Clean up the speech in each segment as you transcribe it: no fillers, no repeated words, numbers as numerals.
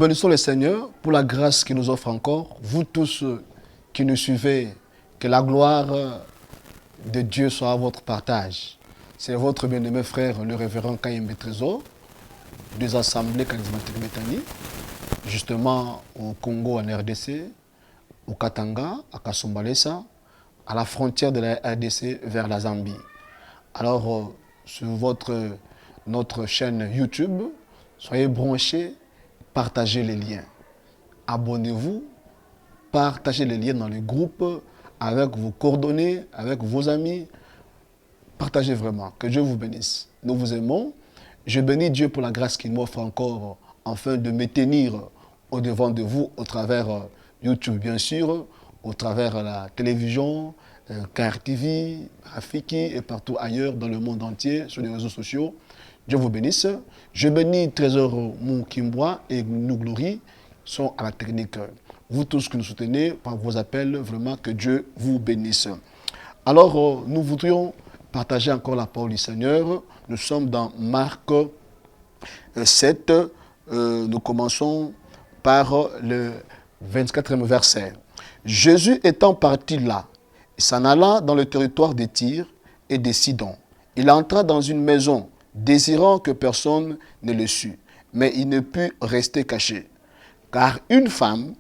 bénissons le Seigneur pour la grâce qu'il nous offre encore. Vous tous qui nous suivez, que la gloire de Dieu soit à votre partage. C'est votre bien-aimé frère, le révérend Kayembe Trésor, des assemblées charismatiques Bethany, justement au Congo, en RDC, au Katanga, à Kasumbalesa, à la frontière de la RDC vers la Zambie. Alors, sur notre chaîne YouTube, soyez branchés, partagez les liens. Abonnez-vous, partagez les liens dans les groupes, avec vos coordonnées, avec vos amis. Partagez vraiment. Que Dieu vous bénisse. Nous vous aimons. Je bénis Dieu pour la grâce qu'il m'offre encore, afin de me tenir au devant de vous, au travers YouTube, bien sûr, au travers la télévision, KR TV, Rafiki et partout ailleurs dans le monde entier, sur les réseaux sociaux. Dieu vous bénisse. Je bénis Trésor Moukimbois et nous Glory sont à la technique. Vous tous qui nous soutenez par vos appels, vraiment que Dieu vous bénisse. Alors, nous voudrions partager encore la parole du Seigneur. Nous sommes dans Marc 7. Nous commençons par le 24e verset. Jésus étant parti là, il s'en alla dans le territoire des Tyr et des Sidon. Il entra dans une maison, désirant que personne ne le sût. Mais il ne put rester caché. Car une femme,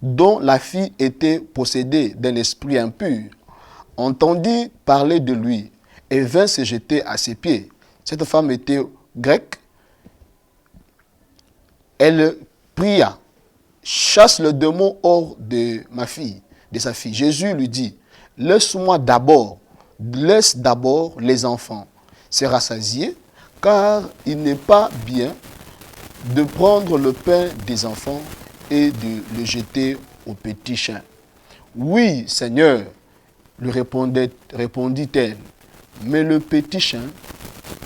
dont la fille était possédée d'un esprit impur, entendit parler de lui et vint se jeter à ses pieds. Cette femme était grecque. Elle pria, chasse le démon hors de ma fille, de sa fille. Jésus lui dit, laisse d'abord les enfants se rassasier, car il n'est pas bien de prendre le pain des enfants et de le jeter aux petits chiens. Oui, Seigneur, lui répondit-elle, mais le petit chien,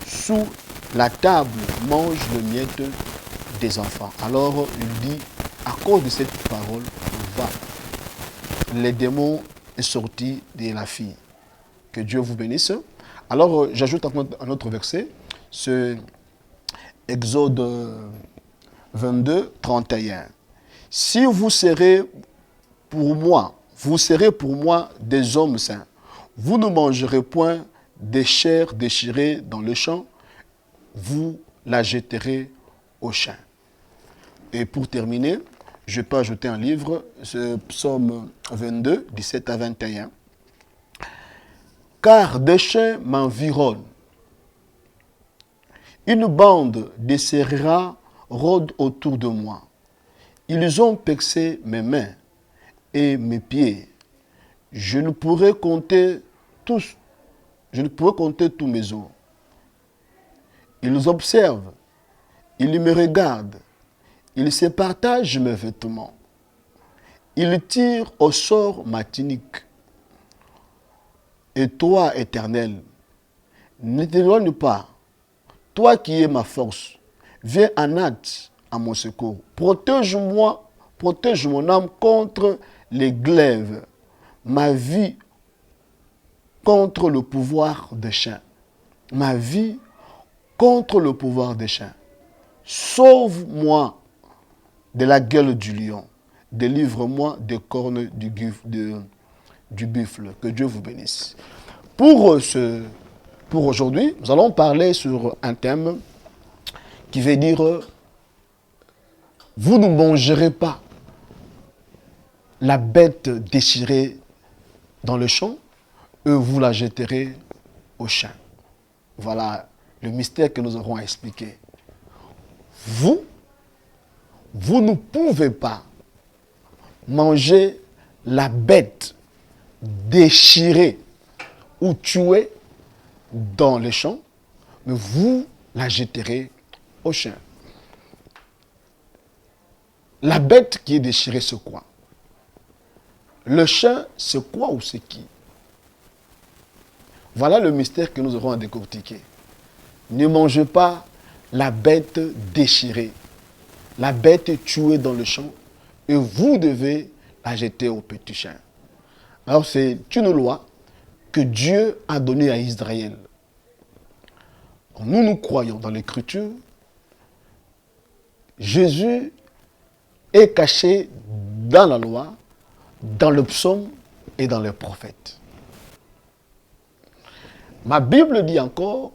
sous la table, mange le miette des enfants. Alors il dit, à cause de cette parole, va. Les démons est sorti de la fille. Que Dieu vous bénisse. Alors j'ajoute un autre verset, c'est Exode 22, 31. Si vous serez pour moi des hommes saints. Vous ne mangerez point des chairs déchirées dans le champ, vous la jetterez au chien. Et pour terminer, je peux ajouter un livre, c'est Psaume 22, 17 à 21. Car des chiens m'environnent. Une bande de scélérats rôde autour de moi. Ils ont percé mes mains et mes pieds. Je ne pourrais compter tous mes os. Ils observent, ils me regardent, ils se partagent mes vêtements. Ils tirent au sort ma tunique. Et toi, Éternel, ne t'éloigne pas. Toi qui es ma force, viens en aide à mon secours. Protège-moi, protège mon âme contre les glaives, ma vie contre le pouvoir des chiens. Ma vie contre le pouvoir des chiens. Sauve-moi de la gueule du lion. Délivre-moi des cornes du buffle. Que Dieu vous bénisse. Pour aujourd'hui, nous allons parler sur un thème qui veut dire vous ne mangerez pas la bête déchirée dans le champ et vous la jetterez au chien. Voilà le mystère que nous aurons à expliquer. Vous ne pouvez pas manger la bête déchirée ou tuée dans les champs, mais vous la jetterez au chien. La bête qui est déchirée, c'est quoi? Le chien, c'est quoi ou c'est qui? Voilà le mystère que nous aurons à décortiquer. Ne mangez pas la bête déchirée, la bête tuée dans le champ, et vous devez la jeter au petit chien. Alors c'est une loi que Dieu a donnée à Israël. Nous croyons dans l'Écriture. Jésus est caché dans la loi, dans le psaume et dans les prophètes. Ma Bible dit encore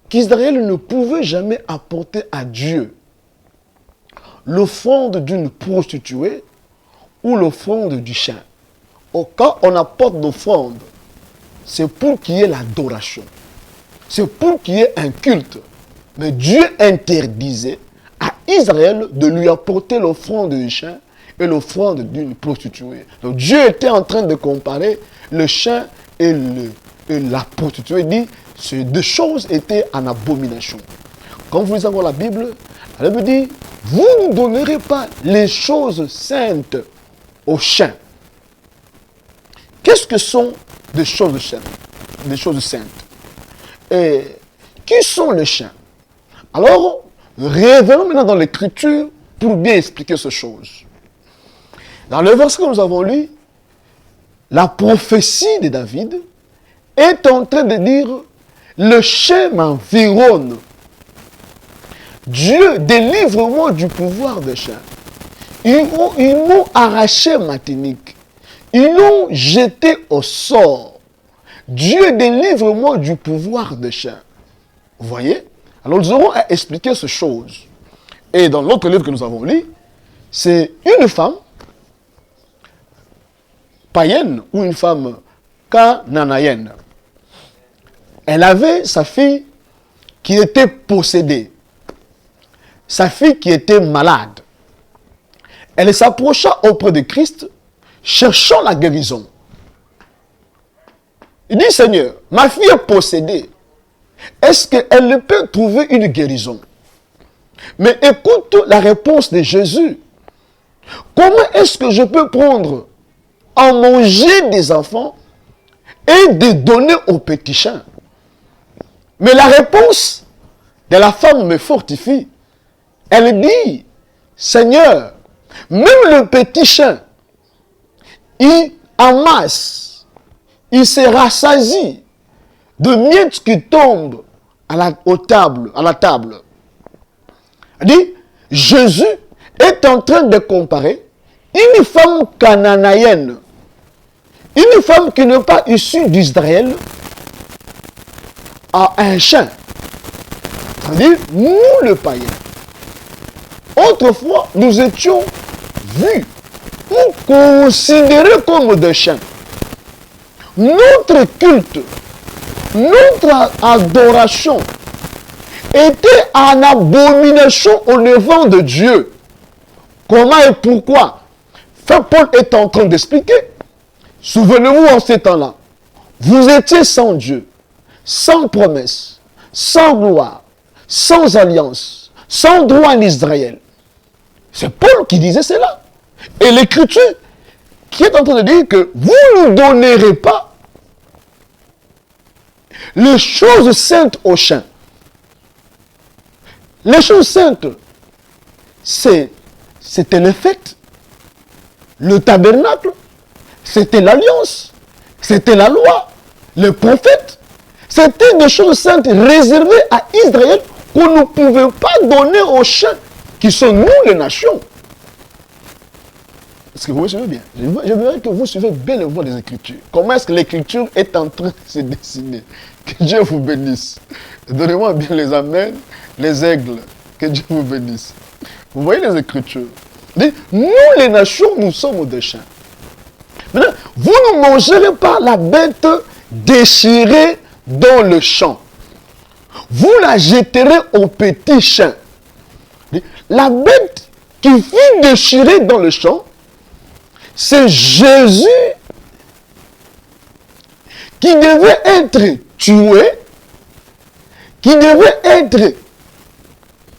qu'Israël ne pouvait jamais apporter à Dieu l'offrande d'une prostituée ou l'offrande du chien. Quand on apporte l'offrande, c'est pour qu'il y ait l'adoration. C'est pour qu'il y ait un culte. Mais Dieu interdisait à Israël de lui apporter l'offrande du chien et l'offrande d'une prostituée. Donc Dieu était en train de comparer le chien et la prostituée. Il dit, ces deux choses étaient en abomination. Quand vous lisez encore la Bible dit, vous ne donnerez pas les choses saintes aux chiens. Qu'est-ce que sont des choses saintes? Des choses saintes. Et qui sont les chiens? Alors, revenons maintenant dans l'Écriture pour bien expliquer ces choses. Dans le verset que nous avons lu, la prophétie de David est en train de dire « Le chien m'environne. Dieu, délivre-moi du pouvoir des chiens. Ils m'ont arraché ma tunique. Ils l'ont jeté au sort. Dieu, délivre-moi du pouvoir des chiens. » Vous voyez? Alors nous aurons à expliquer ces choses. Et dans l'autre livre que nous avons lu, c'est une femme païenne ou une femme cananéenne. Elle avait sa fille qui était possédée. Sa fille qui était malade. Elle s'approcha auprès de Christ, cherchant la guérison. Il dit, Seigneur, ma fille est possédée. Est-ce qu'elle peut trouver une guérison? Mais écoute la réponse de Jésus. Comment est-ce que je peux prendre à manger des enfants et de donner aux petits chiens? Mais la réponse de la femme me fortifie. Elle dit, Seigneur, même le petit chien, il amasse, il se rassasie de miettes qui tombent à la table. Elle dit, Jésus est en train de comparer une femme cananéenne, une femme qui n'est pas issue d'Israël, à un chien. C'est-à-dire, nous le païen, autrefois, nous étions vus ou considérés comme des chiens. Notre culte, notre adoration était en abomination au devant de Dieu. Comment et pourquoi? Frère Paul est en train d'expliquer. Souvenez-vous en ces temps-là, vous étiez sans Dieu, sans promesse, sans gloire, sans alliance, sans droit en Israël. C'est Paul qui disait cela. Et l'Écriture qui est en train de dire que vous ne donnerez pas les choses saintes aux chiens. Les choses saintes, c'était les fêtes, le tabernacle, c'était l'alliance, c'était la loi, les prophètes. C'était des choses saintes réservées à Israël qu'on ne pouvait pas donner aux chiens, qui sont nous les nations. Est-ce que vous me suivez bien? Je voudrais que vous suivez bien le voie des Écritures. Comment est-ce que l'Écriture est en train de se dessiner? Que Dieu vous bénisse. Donnez-moi bien les amens, les aigles. Que Dieu vous bénisse. Vous voyez les Écritures? Nous les nations, nous sommes des chiens. Maintenant, vous ne mangerez pas la bête déchirée dans le champ. Vous la jetterez au petit chien. La bête qui fut déchirée dans le champ, c'est Jésus qui devait être tué, qui devait être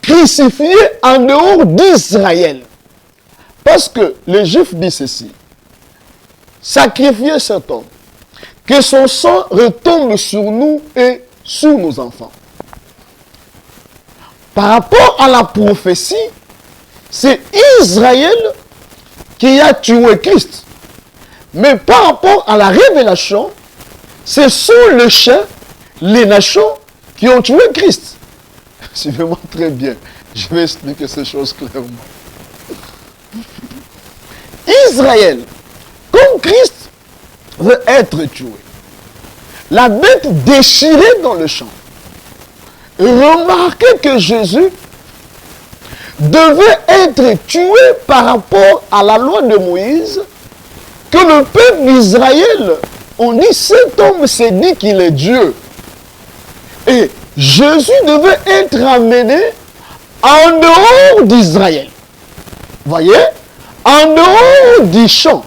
crucifié en dehors d'Israël. Parce que les Juifs disent ceci: sacrifiez cet homme, que son sang retombe sur nous et sur nos enfants. Par rapport à la prophétie, c'est Israël qui a tué Christ. Mais par rapport à la révélation, ce sont les chiens, les nations qui ont tué Christ. Suivez-moi très bien. Je vais expliquer ces choses clairement. Israël, comme Christ veut être tué, la bête déchirée dans le champ. Remarquez que Jésus devait être tué par rapport à la loi de Moïse, que le peuple d'Israël, on dit, cet homme s'est dit qu'il est Dieu. Et Jésus devait être amené en dehors d'Israël. Voyez? En dehors du champ.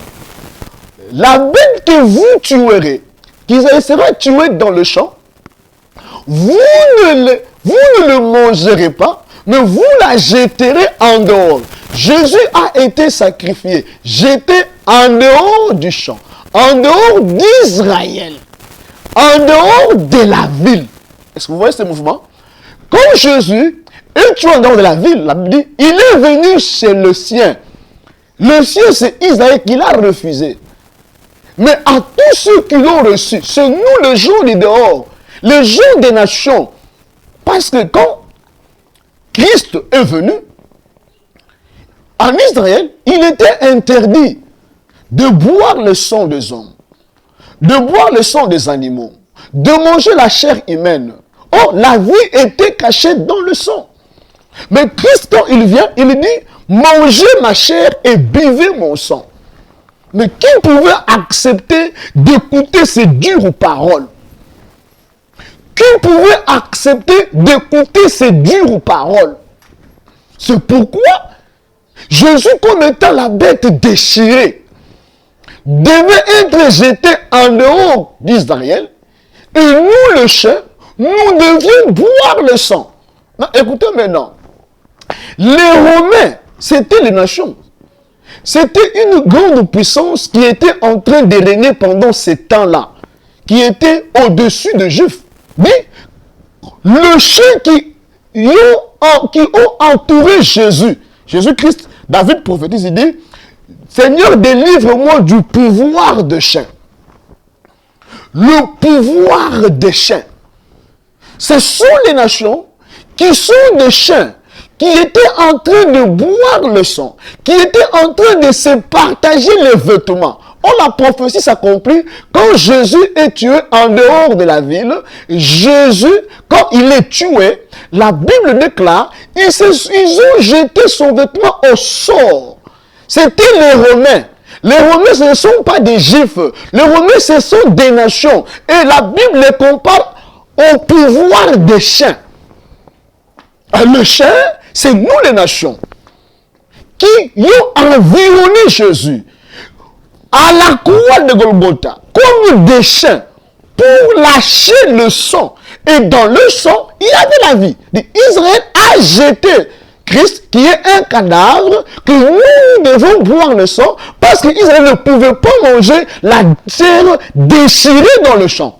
La bête que vous tuerez, qui sera tuée dans le champ, vous ne le mangerez pas, mais vous la jetterez en dehors. Jésus a été sacrifié, jeté en dehors du champ, en dehors d'Israël, en dehors de la ville. Est-ce que vous voyez ce mouvement? Quand Jésus est tué en dehors de la ville, la Bible dit, il est venu chez le sien. Le sien, c'est Israël qui l'a refusé. Mais à tous ceux qui l'ont reçu, c'est nous le jour du dehors, le jour des nations. Parce que quand Christ est venu, en Israël, il était interdit de boire le sang des hommes, de boire le sang des animaux, de manger la chair humaine. Or, la vie était cachée dans le sang. Mais Christ, quand il vient, il dit, mangez ma chair et buvez mon sang. Mais qui pouvait accepter d'écouter ces dures paroles? Qui pouvait accepter d'écouter ces dures paroles? C'est pourquoi Jésus, comme étant la bête déchirée, devait être jeté en dehors d'Israël. Et nous, le chien, nous devions boire le sang. Non, écoutez maintenant. Les Romains, c'était les nations. C'était une grande puissance qui était en train de régner pendant ces temps-là, qui était au-dessus des Juifs. Mais le chien qui ont entouré Jésus, Jésus-Christ, David prophétise, il dit, Seigneur, délivre-moi du pouvoir de chien. Le pouvoir des chiens. Ce sont les nations qui sont des chiens, qui étaient en train de boire le sang, qui étaient en train de se partager les vêtements. Or, la prophétie s'accomplit quand Jésus est tué en dehors de la ville. Jésus, quand il est tué, la Bible déclare, ils ont jeté son vêtement au sort. C'était les Romains. Les Romains, ce ne sont pas des Juifs. Les Romains, ce sont des nations. Et la Bible les compare au pouvoir des chiens. Le chien, c'est nous les nations qui ont environné Jésus à la croix de Golgotha comme des chiens pour lâcher le sang. Et dans le sang, il y avait la vie. Israël a jeté Christ, qui est un cadavre, que nous devons boire le sang, parce qu'Israël ne pouvait pas manger la chair déchirée dans le champ.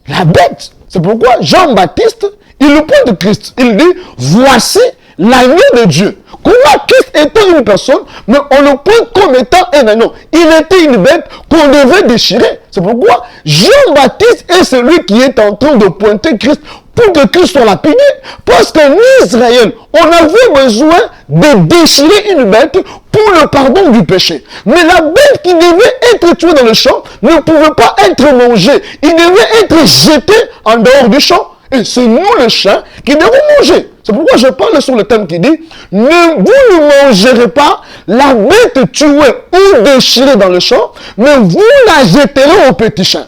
La bête, c'est pourquoi Jean-Baptiste, il le prend de Christ. Il dit, voici l'agneau de Dieu. Comment Christ était une personne, mais on le prend comme étant un agneau. Il était une bête qu'on devait déchirer. C'est pourquoi Jean-Baptiste est celui qui est en train de pointer Christ pour que Christ soit lapidé. Parce qu'en Israël, on avait besoin de déchirer une bête pour le pardon du péché. Mais la bête qui devait être tuée dans le champ ne pouvait pas être mangée. Il devait être jeté en dehors du champ. Et c'est nous, le chien, qui devons manger. C'est pourquoi je parle sur le thème qui dit, vous ne mangerez pas la bête tuée ou déchirée dans le champ, mais vous la jetterez au petit chien.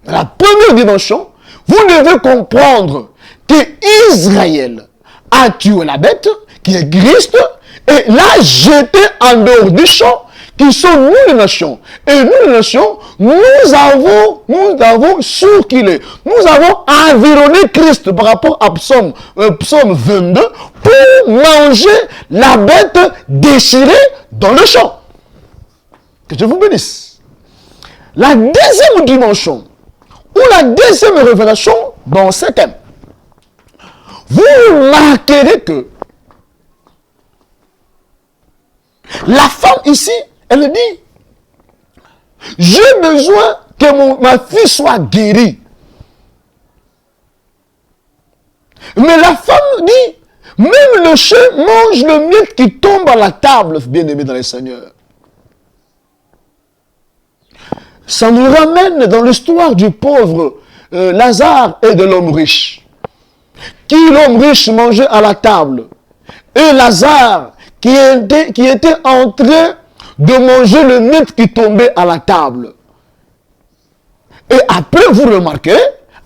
La première dimension, vous devez comprendre que Israël a tué la bête, qui est Christ, et l'a jeté en dehors du champ, qui sont nous les nations. Et nous les nations, nous avons surculé, nous avons environné Christ par rapport à Psaume 22 pour manger la bête déchirée dans le champ. Que Dieu vous bénisse. La deuxième dimension, ou la deuxième révélation dans ce thème, vous remarquerez que la femme ici, elle dit, j'ai besoin que ma fille soit guérie. Mais la femme dit, Même le chien mange le miettes qui tombe à la table, bien-aimés dans le Seigneur. Ça nous ramène dans l'histoire du pauvre Lazare et de l'homme riche. Qui l'homme riche mangeait à la table. Et Lazare qui était en train de manger le miette qui tombait à la table. Et après, vous remarquez,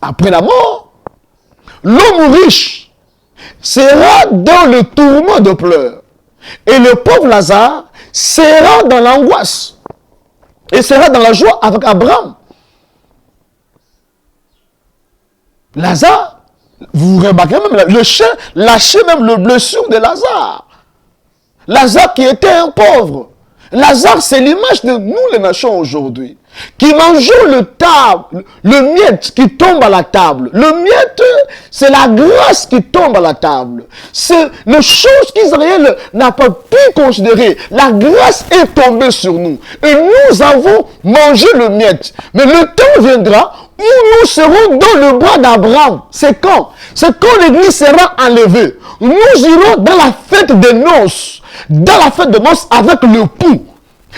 après la mort, l'homme riche sera dans le tourment de pleurs. Et le pauvre Lazare sera dans l'angoisse. Et sera dans la joie avec Abraham. Lazare, vous remarquez même, le chien lâchait même le blessure de Lazare. Lazare qui était un pauvre. Lazare, c'est l'image de nous les nations aujourd'hui. Qui mangeons le miette qui tombe à la table. Le miette, c'est la grâce qui tombe à la table. C'est une chose qu'Israël n'a pas pu considérer. La grâce est tombée sur nous. Et nous avons mangé le miette. Mais le temps viendra où nous serons dans le bras d'Abraham. C'est quand? C'est quand l'église sera enlevée. Nous irons dans la fête des noces. Dans la fête des noces avec le pouls.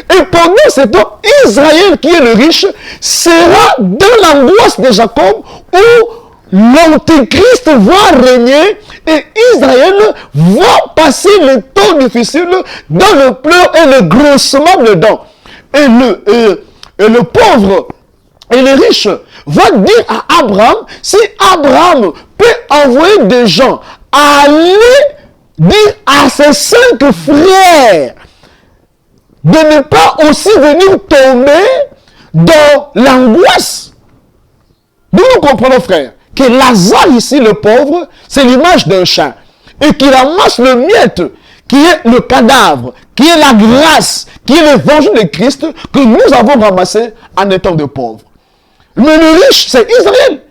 Et pendant ce temps, Israël, qui est le riche, sera dans l'angoisse de Jacob où l'Antéchrist va régner et Israël va passer le temps difficile dans le pleur et le grossement dedans. Et le pauvre et le riche va dire à Abraham, si Abraham peut envoyer des gens à aller dire à ses 5 frères de ne pas aussi venir tomber dans l'angoisse. Nous comprenons, frère, que Lazare ici, le pauvre, c'est l'image d'un chien. Et qu'il ramasse le miette, qui est le cadavre, qui est la grâce, qui est l'évangile de Christ, que nous avons ramassé en étant de pauvres. Mais le riche, c'est Israël,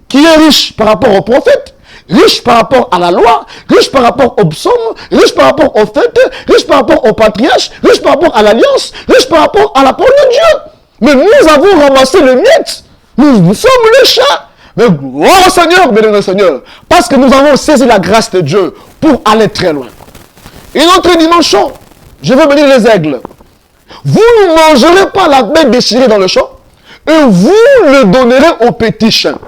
qui est riche par rapport aux prophètes, riche par rapport à la loi, riche par rapport aux psaumes, riche par rapport aux fêtes, riche par rapport aux patriarches, riche par rapport à l'alliance, riche par rapport à la parole de Dieu. Mais nous avons ramassé le miette. Nous sommes les chats. Mais gloire au Seigneur, béni Seigneur, parce que nous avons saisi la grâce de Dieu pour aller très loin. Une autre dimension, je veux bénir les aigles. Vous ne mangerez pas la bête déchirée dans le champ, et vous le donnerez aux petits chiens.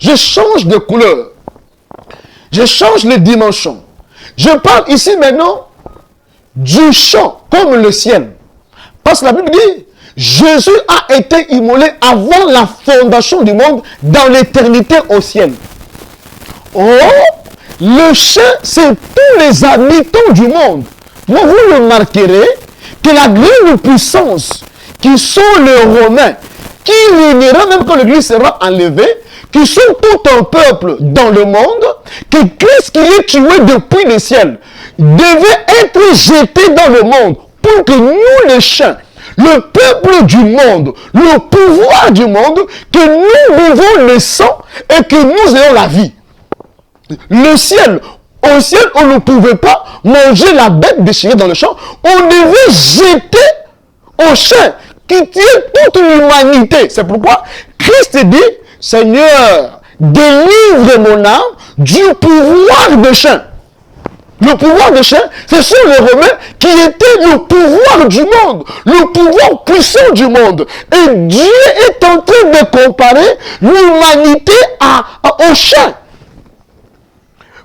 Je change de couleur. Je change les dimensions. Je parle ici maintenant du champ comme le ciel. Parce que la Bible dit, Jésus a été immolé avant la fondation du monde dans l'éternité au ciel. Oh, le champ, c'est tous les habitants du monde. Moi, vous remarquerez que la grande puissance qui sont les Romains, qui régnera même quand l'Église sera enlevée, qui sont tout un peuple dans le monde, que Christ qui est tué depuis le ciel devait être jeté dans le monde pour que nous les chiens, le peuple du monde, le pouvoir du monde, que nous vivons le sang et que nous ayons la vie. Le ciel, au ciel, on ne pouvait pas manger la bête déchirée dans le champ, on devait jeter au chien qui tient toute l'humanité. C'est pourquoi Christ dit, Seigneur, délivre mon âme du pouvoir de chien. Le pouvoir de chien, ce sont les Romains qui étaient le pouvoir du monde, le pouvoir puissant du monde. Et Dieu est en train de comparer l'humanité au chien.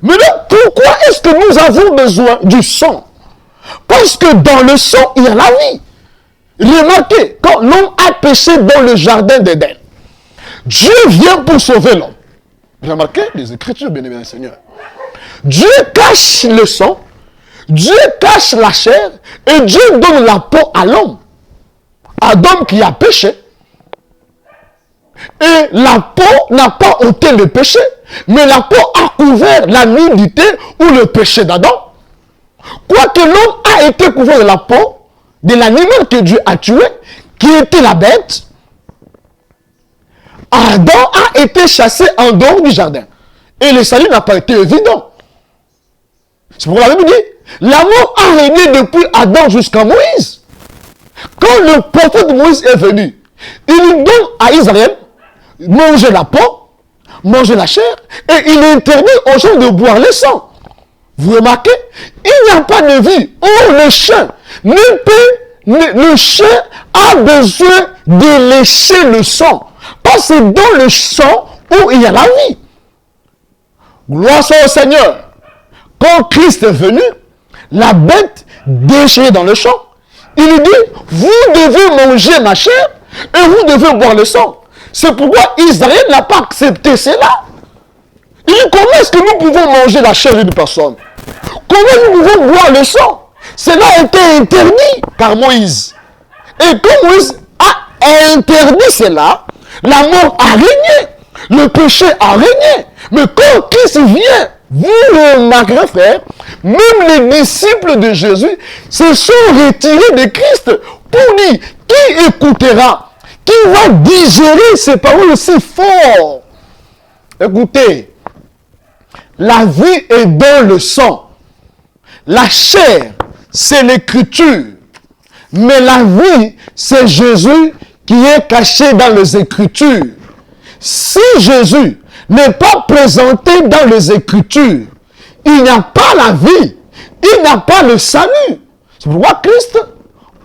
Mais donc, pourquoi est-ce que nous avons besoin du sang? Parce que dans le sang, il y a la vie. Remarquez, quand l'homme a péché dans le jardin d'Éden, Dieu vient pour sauver l'homme. Remarquez les Écritures, bien-aimés Seigneur. Dieu cache le sang, Dieu cache la chair, et Dieu donne la peau à l'homme. Adam qui a péché. Et la peau n'a pas ôté le péché, mais la peau a couvert la nudité ou le péché d'Adam. Quoique l'homme a été couvert de la peau de l'animal que Dieu a tué, qui était la bête, Adam a été chassé en dehors du jardin. Et le salut n'a pas été évident. C'est pourquoi la Bible dit, l'amour a régné depuis Adam jusqu'à Moïse. Quand le prophète Moïse est venu, il donne à Israël manger la peau, manger la chair, et il interdit aux gens de boire le sang. Vous remarquez? Il n'y a pas de vie. Or, le chien a besoin de lécher le sang. Parce que c'est dans le sang où il y a la vie. Gloire soit au Seigneur. Quand Christ est venu, la bête déchirée dans le champ, il lui dit, vous devez manger ma chair et vous devez boire le sang. C'est pourquoi Israël n'a pas accepté cela. Il dit, comment est-ce que nous pouvons manger la chair d'une personne? Comment nous pouvons boire le sang? Cela a été interdit par Moïse. Et quand Moïse a interdit cela, la mort a régné. Le péché a régné. Mais quand Christ vient, vous le remarquerez, frère, même les disciples de Jésus se sont retirés de Christ pour dire, qui écoutera? Qui va digérer ces paroles si fort? Écoutez, la vie est dans le sang. La chair, c'est l'écriture. Mais la vie, c'est Jésus qui est caché dans les Écritures. Si Jésus n'est pas présenté dans les Écritures, il n'y a pas la vie, il n'y a pas le salut. C'est pourquoi Christ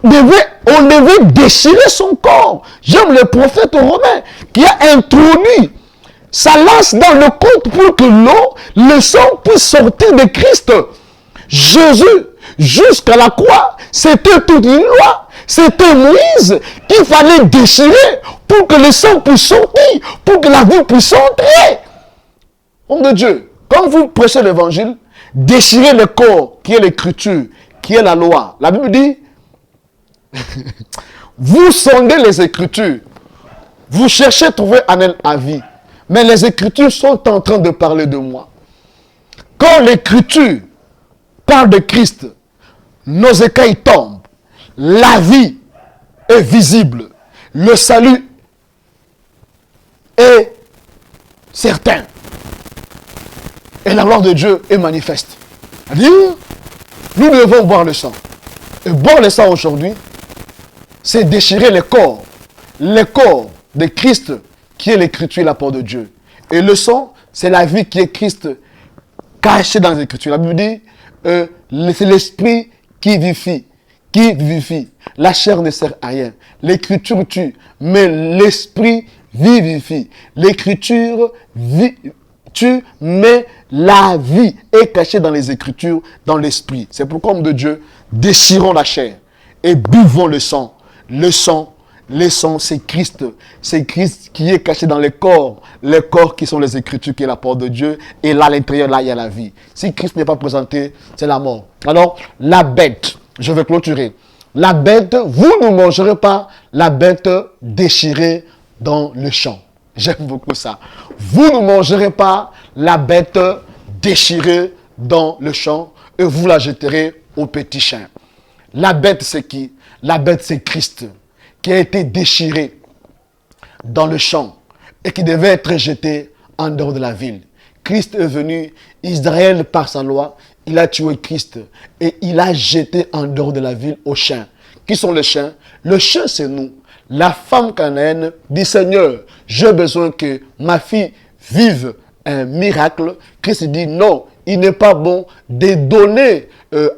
on devait déchirer son corps. J'aime le prophète romain qui a introduit sa lance dans le côte pour que l'eau, le sang puisse sortir de Christ. Jésus, jusqu'à la croix, c'était toute une loi. C'était Moïse qu'il fallait déchirer pour que le sang puisse sortir, pour que la vie puisse entrer. Homme de Dieu, quand vous prêchez l'évangile, déchirez le corps qui est l'écriture, qui est la loi. La Bible dit, vous sondez les Écritures, vous cherchez à trouver en elle avis, mais les Écritures sont en train de parler de moi. Quand l'Écriture parle de Christ, nos écailles tombent, la vie est visible, le salut est certain, et la gloire de Dieu est manifeste. C'est-à-dire, nous devons boire le sang. Et boire le sang aujourd'hui, c'est déchirer le corps de Christ qui est l'écriture et la parole de Dieu. Et le sang, c'est la vie qui est Christ cachée dans les Écritures. La Bible dit, c'est l'esprit qui vivifie. La chair ne sert à rien. L'écriture tue, mais l'esprit vivifie. L'écriture tue, mais la vie est cachée dans les Écritures, dans l'esprit. C'est pourquoi, homme de Dieu, déchirons la chair et buvons le sang. Le sang, c'est Christ. C'est Christ qui est caché dans les corps qui sont les Écritures, qui est la parole de Dieu. Et là, à l'intérieur, là, il y a la vie. Si Christ n'est pas présenté, c'est la mort. Alors, la bête, je vais clôturer. La bête, vous ne mangerez pas la bête déchirée dans le champ. J'aime beaucoup ça. Vous ne mangerez pas la bête déchirée dans le champ et vous la jetterez au petit chien. La bête, c'est qui? La bête, c'est Christ, qui a été déchiré dans le champ et qui devait être jeté en dehors de la ville. Christ est venu, Israël, par sa loi, il a tué Christ et il a jeté en dehors de la ville aux chiens. Qui sont les chiens? Le chien, c'est nous. La femme cananéenne dit, Seigneur, j'ai besoin que ma fille vive un miracle. Christ dit, non, il n'est pas bon de donner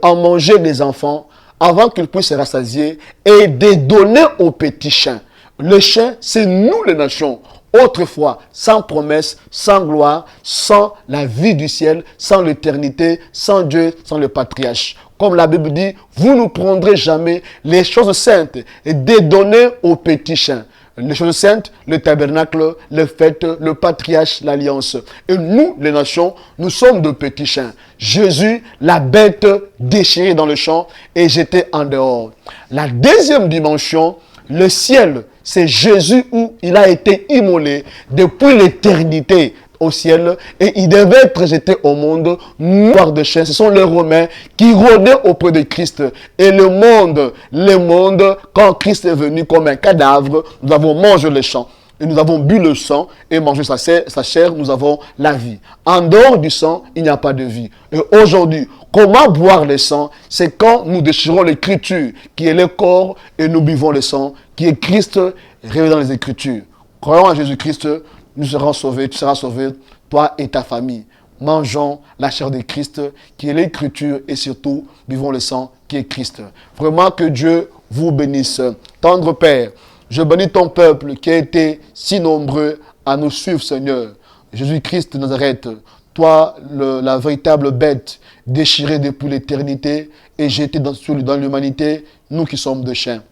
à manger des enfants avant qu'ils puissent se rassasier et de donner aux petits chiens. Le chien, c'est nous les nations. Autrefois, sans promesse, sans gloire, sans la vie du ciel, sans l'éternité, sans Dieu, sans le patriarche. Comme la Bible dit, vous ne prendrez jamais les choses saintes et de donner aux petits chiens. Les choses saintes, le tabernacle, les fêtes, le patriarche, l'alliance. Et nous, les nations, nous sommes de petits chiens. Jésus, la bête déchirée dans le champ et jeté en dehors. La deuxième dimension, le ciel, c'est Jésus où il a été immolé depuis l'éternité au ciel et il devait être jeté au monde noir de chair. Ce sont les Romains qui rôdaient auprès de Christ. Et le monde, quand Christ est venu comme un cadavre, nous avons mangé le sang. Et nous avons bu le sang et mangé sa chair, nous avons la vie. En dehors du sang, il n'y a pas de vie. Et aujourd'hui, comment boire le sang? C'est quand nous déchirons l'écriture, qui est le corps, et nous buvons le sang, qui est Christ, révélé dans les Écritures. Croyons en Jésus-Christ, nous serons sauvés, tu seras sauvé, toi et ta famille. mangeons la chair de Christ, qui est l'écriture, et surtout, buvons le sang qui est Christ. Vraiment que Dieu vous bénisse. Tendre Père, je bénis ton peuple qui a été si nombreux à nous suivre, Seigneur. Jésus-Christ de Nazareth, toi, la véritable bête, déchirée depuis l'éternité et jetée dans l'humanité, nous qui sommes de chiens.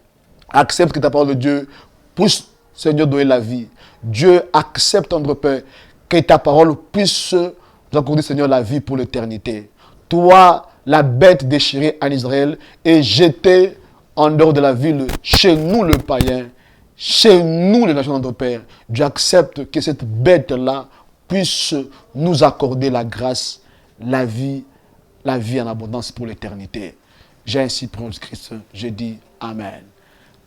Accepte que ta parole de Dieu puisse, Seigneur, donner la vie. Dieu, accepte, tendre Père, que ta parole puisse nous accorder, Seigneur, la vie pour l'éternité. Toi, la bête déchirée en Israël, et jetée en dehors de la ville, chez nous le païen, chez nous les nations de notre Père. Dieu accepte que cette bête-là puisse nous accorder la grâce, la vie en abondance pour l'éternité. J'ai ainsi prié en Christ, je dis Amen.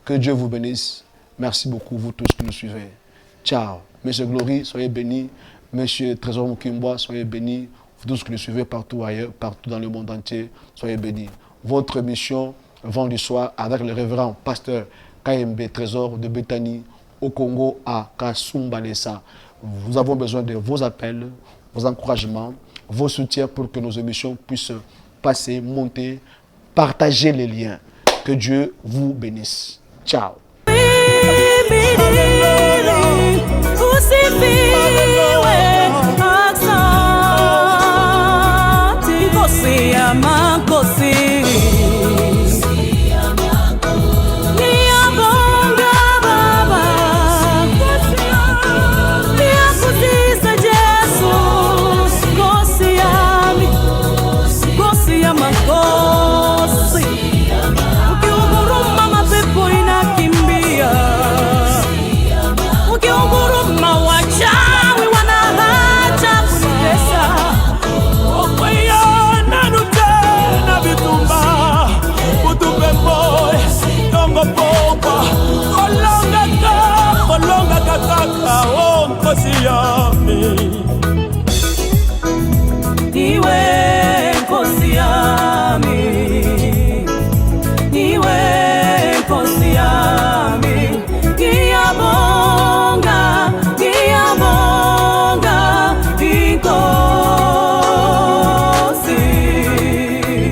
Que Dieu vous bénisse. Merci beaucoup, vous tous qui nous suivez. Ciao. Monsieur Glory, soyez bénis. Monsieur Trésor Mukimboa, soyez bénis. Vous tous qui nous suivez partout ailleurs, partout dans le monde entier, soyez bénis. Votre mission, vendredi soir, avec le révérend pasteur KMB Trésor de Bethany, au Congo, à Kasumbalesa. Nous avons besoin de vos appels, vos encouragements, vos soutiens pour que nos émissions puissent passer, monter, partager les liens. Que Dieu vous bénisse. Ciao. Iwe